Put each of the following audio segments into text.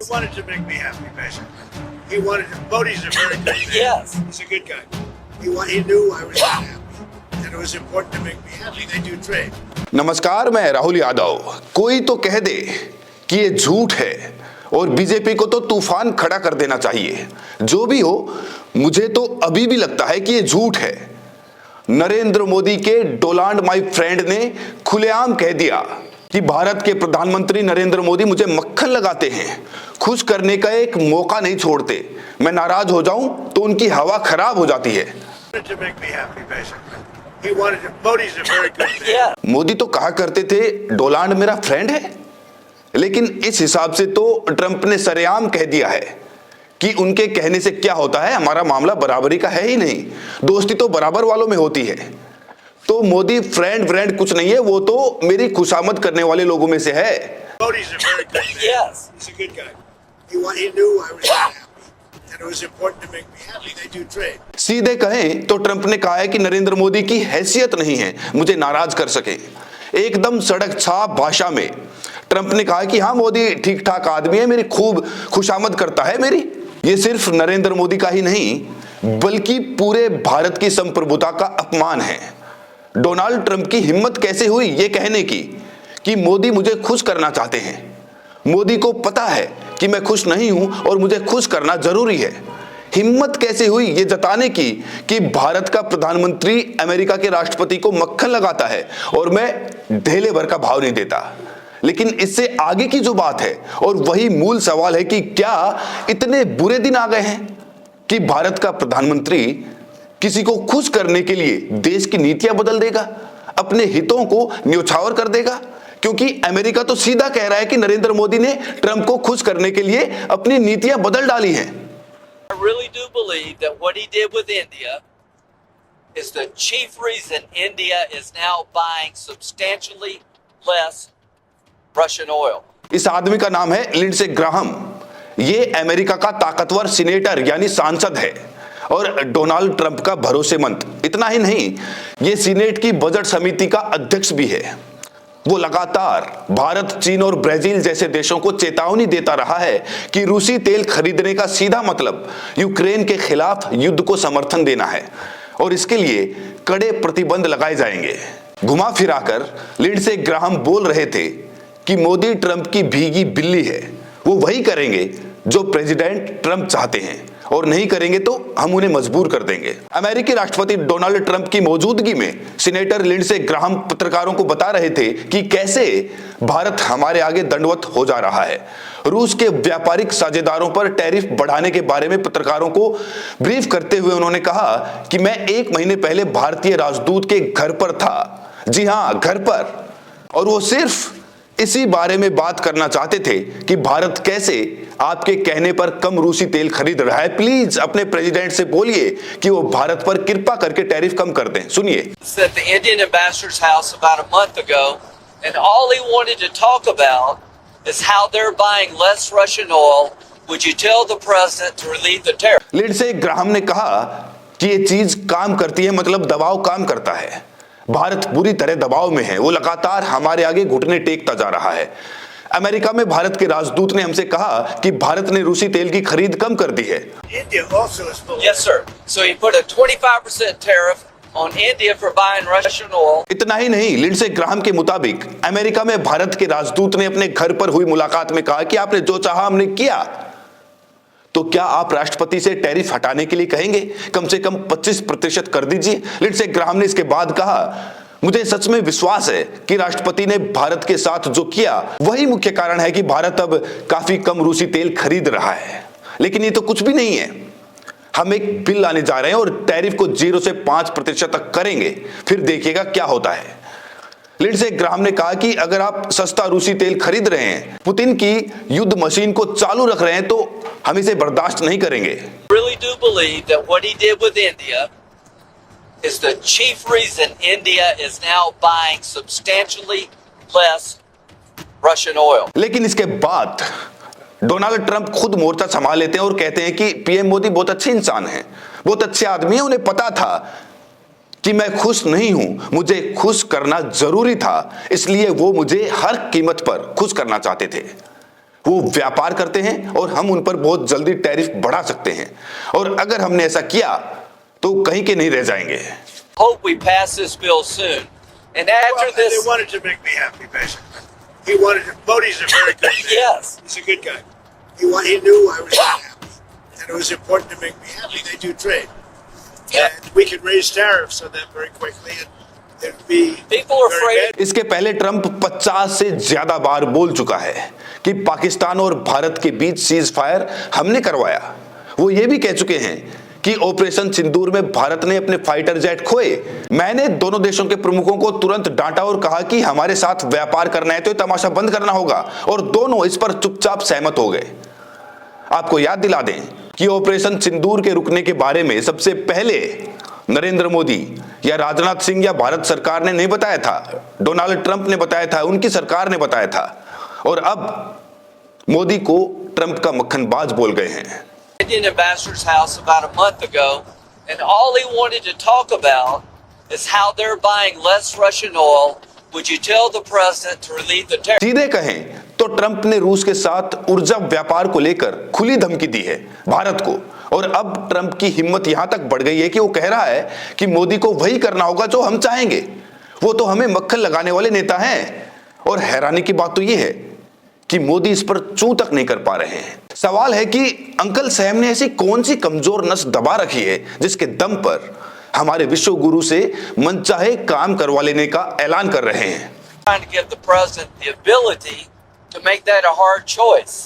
He wanted to make me happy, basically. He wanted to. Modi's a very good man. Yes. He's a good guy. He knew I was not happy, and it was important to make me happy. They do trade. नमस्कार, मैं राहुल यादव। कोई तो कह दे कि ये झूठ है और बीजेपी को तो तूफान खड़ा कर देना चाहिए। जो भी हो, मुझे तो अभी भी लगता है कि ये झूठ है। नरेंद्र मोदी के डोनाल्ड माय फ्रेंड ने खुलेआम कह दिया कि भारत के प्रधानमंत्री नरेंद्र मोदी मुझे मक्खन लगाते हैं, खुश करने का एक मौका नहीं छोड़ते। मैं नाराज हो जाऊं तो उनकी हवा खराब हो जाती है। To make me happy, basically. He wanted to. Modi's a very good man. Yeah. Modi तो कहा करते थे डोनाल्ड मेरा फ्रेंड है, लेकिन इस हिसाब से तो ट्रंप ने सरेआम कह दिया है कि उनके कहने से क्या होता है, हमारा मामला बराबरी का है ही नहीं, दोस्ती तो बराबर वालों में होती है। तो मोदी फ्रेंड कुछ नहीं है, वो तो मेरी खुशामद करने वाले लोगों में से है। Modi's a very good man. Yes. He's a good guy. He knew I was not happy, and it was important to make me happy. They do trade. सीधे कहें तो ट्रंप ने कहा है कि नरेंद्र मोदी की हैसियत नहीं है मुझे नाराज कर सके। एकदम सड़क छाप भाषा में ट्रंप ने कहा कि हाँ, मोदी ठीक ठाक आदमी है, मेरी खूब खुशामद करता है मेरी। ये सिर्फ नरेंद्र मोदी का ही नहीं बल्कि पूरे भारत की संप्रभुता का अपमान है। डोनाल्ड ट्रंप की हिम्मत कैसे हुई ये कहने की कि मोदी मुझे खुश करना चाहते हैं। मोदी को पता है कि मैं खुश नहीं हूं और मुझे खुश करना जरूरी है। हिम्मत कैसे हुई ये जताने की कि भारत का प्रधानमंत्री अमेरिका के राष्ट्रपति को मक्खन लगाता है और मैं ढेले भर का भाव नहीं देता। लेकिन इससे आगे की जो बात है और वही मूल सवाल है कि क्या इतने बुरे दिन आ गए हैं कि भारत का प्रधानमंत्री किसी को खुश करने के लिए देश की नीतियां बदल देगा, अपने हितों को न्योछावर कर देगा? क्योंकि अमेरिका तो सीधा कह रहा है कि नरेंद्र मोदी ने ट्रंप को खुश करने के लिए अपनी नीतियां बदल डाली हैं। I really do believe that what he did with India is the chief reason India is now buying substantially less Russian oil. इस आदमी का नाम है लिंडसे ग्राहम। ये अमेरिका का ताकतवर सीनेटर यानी सांसद है और डोनाल्ड ट्रंप का भरोसेमंद। इतना ही नहीं, ये सीनेट की बजट समिति का अध्यक्ष भी है। वो लगातार भारत, चीन और ब्राजील जैसे देशों को चेतावनी देता रहा है कि रूसी तेल खरीदने का सीधा मतलब यूक्रेन के खिलाफ युद्ध को समर्थन देना है और इसके लिए कड़े प्रतिबंध लगाए जाएंगे। घुमा फिराकर लिंडसे ग्राहम बोल रहे थे कि मोदी ट्रंप की भीगी बिल्ली है, वो वही करेंगे जो प्रेसिडेंट ट्रंप चाहते हैं और नहीं करेंगे तो हम उन्हें मजबूर कर देंगे। अमेरिकी राष्ट्रपति डोनाल्ड ट्रंप की मौजूदगी में सीनेटर लिंडसे ग्राहम पत्रकारों को बता रहे थे कि कैसे भारत हमारे आगे दंडवत हो जा रहा है। रूस के व्यापारिक साझेदारों पर टैरिफ बढ़ाने के बारे में पत्रकारों को ब्रीफ करते हुए उन्होंने कहा कि मैं 1 महीने पहले भारतीय राजदूत के घर पर था। जी हाँ, घर पर। और वो सिर्फ इसी बारे में बात करना चाहते थे कि भारत कैसे आपके कहने पर कम रूसी तेल खरीद रहा है। प्लीज अपने प्रेसिडेंट से बोलिए कि वो भारत पर कृपा करके टैरिफ कम कर दें। सुनिए। At the Indian ambassador's house about a month ago, and all he wanted to talk about is how they're buying less Russian oil. Would you tell the president to relieve the tariff? Lindsey Graham ने कहा कि ये चीज काम करती है, मतलब दबाव काम करता है। भारत बुरी तरह दबाव में है, वो लगातार हमारे आगे घुटने टेकता जा रहा है। अमेरिका में भारत के राजदूत ने हमसे कहा कि भारत ने रूसी तेल की खरीद कम कर दी है। India also is full. Yes, sir. So he put a 25% tariff on India for buying Russian oil. इतना ही नहीं, लिंडसे ग्राहम के मुताबिक अमेरिका में भारत के राजदूत ने अपने घर पर हुई मुलाकात में कहा कि आपने जो चाहा हमने किया। तो क्या आप राष्ट्रपति से टैरिफ हटाने के लिए कहेंगे? कम से कम 25% कर दीजिए। लिंडसे ग्राहम ने इसके बाद कहा, मुझे सच में विश्वास है कि राष्ट्रपति ने भारत के साथ जो किया वही मुख्य कारण है कि भारत अब काफी कम रूसी तेल खरीद रहा है। लेकिन ये तो कुछ भी नहीं है। हम एक बिल लाने जा रहे हैं और टैरिफ को 0 से 5% तक करेंगे, फिर देखिएगा क्या होता है। लिंडसे ग्राहम ने कहा कि अगर आप सस्ता रूसी तेल खरीद रहे हैं, पुतिन की युद्ध मशीन को चालू रख रहे हैं, तो हम इसे बर्दाश्त नहीं करेंगे। Really do believe that what he did with India is the chief reason India is now buying substantially less Russian oil. लेकिन इसके बाद डोनाल्ड ट्रंप खुद मोर्चा संभाल लेते हैं और कहते हैं कि पीएम मोदी बहुत अच्छे इंसान हैं, बहुत अच्छे आदमी हैं। उन्हें पता था कि मैं खुश नहीं हूं, मुझे खुश करना जरूरी था, इसलिए वो मुझे हर कीमत पर खुश करना चाहते थे। वो व्यापार करते हैं और हम उन पर बहुत जल्दी टैरिफ बढ़ा सकते हैं, और अगर हमने ऐसा किया तो कहीं के नहीं रह जाएंगे। Hope we pass this bill soon. And after Well, they this, wanted to make me happy, basically. He wanted to. Modi's a very good man. yes, He's a good guy. He knew I was unhappy, and it was important to make me happy. They do trade, and we could raise tariffs on them very quickly, and it'd be people are very afraid. bad. इसके पहले Trump 50 से ज्यादा बार बोल चुका है कि पाकिस्तान और भारत के बीच सीज फायर हमने करवाया। वो ये भी कह चुके हैं कि ऑपरेशन सिंदूर में भारत ने अपने फाइटर जेट खोए। मैंने दोनों देशों के प्रमुखों को तुरंत डांटा और कहा कि हमारे साथ व्यापार करना है तो तमाशा बंद करना होगा, और दोनों इस पर चुपचाप सहमत हो गए। आपको याद दिला दें कि ऑपरेशन सिंदूर के रुकने के बारे में सबसे पहले नरेंद्र मोदी या राजनाथ सिंह या भारत सरकार ने नहीं बताया था, डोनाल्ड ट्रंप ने बताया था, उनकी सरकार ने बताया था, और अब मोदी को ट्रंप का मक्खनबाज बोल गए हैं। Indian ambassador's house about a month ago, and all he wanted to talk about is how they're buying less Russian oil. Would you tell the president to relieve the tariff? सीधे कहें तो Trump ने रूस के साथ ऊर्जा व्यापार को लेकर खुली धमकी दी है भारत को, और अब ट्रंप की हिम्मत यहां तक बढ़ गई है कि वो कह रहा है कि मोदी को वही करना होगा जो हम चाहेंगे। वो तो हमें मक्खन लगाने वाले नेता हैं, और हैरानी की बात तो ये है कि मोदी इस पर चूं तक नहीं कर पा रहे हैं। सवाल है कि अंकल सैम ने ऐसी कौन सी कमजोर नस दबा रखी है जिसके दम पर हमारे विश्व गुरु से मनचाहे काम करवा लेने का ऐलान कर रहे हैं। Trying to give the president the ability to make that a hard choice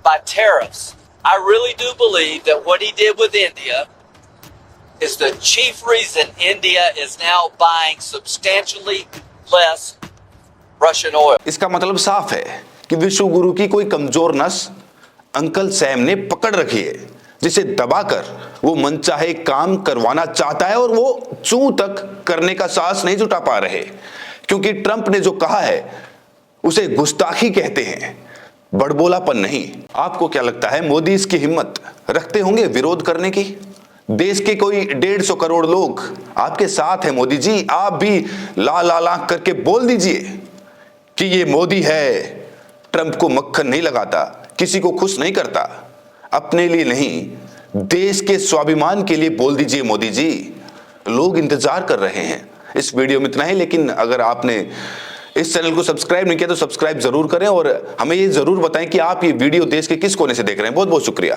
by tariffs. I really do believe that what he did with India is the chief reason India is now buying substantially less Russian oil. इसका मतलब साफ है कि विश्व गुरु की कोई कमजोर नस अंकल सैम ने पकड़ रखी है, जिसे दबाकर वो मनचाहे काम करवाना चाहता है, और वो चूं तक करने का साहस नहीं जुटा पा रहे, क्योंकि ट्रंप ने जो कहा है उसे गुस्ताखी कहते हैं, बड़बोलापन नहीं। आपको क्या लगता है, मोदी इसकी हिम्मत रखते होंगे विरोध करने की? देश के कोई 150 करोड़ लोग आपके साथ हैं मोदी जी। आप भी ला ला ला करके बोल दीजिए कि ये मोदी है, ट्रंप को मक्खन नहीं लगाता, किसी को खुश नहीं करता, अपने लिए नहीं देश के स्वाभिमान के लिए बोल दीजिए मोदी जी। लोग इंतजार कर रहे हैं। इस वीडियो में इतना ही, लेकिन अगर आपने इस चैनल को सब्सक्राइब नहीं किया तो सब्सक्राइब जरूर करें, और हमें ये जरूर बताएं कि आप ये वीडियो देश के किस कोने से देख रहे हैं। बहुत बहुत शुक्रिया।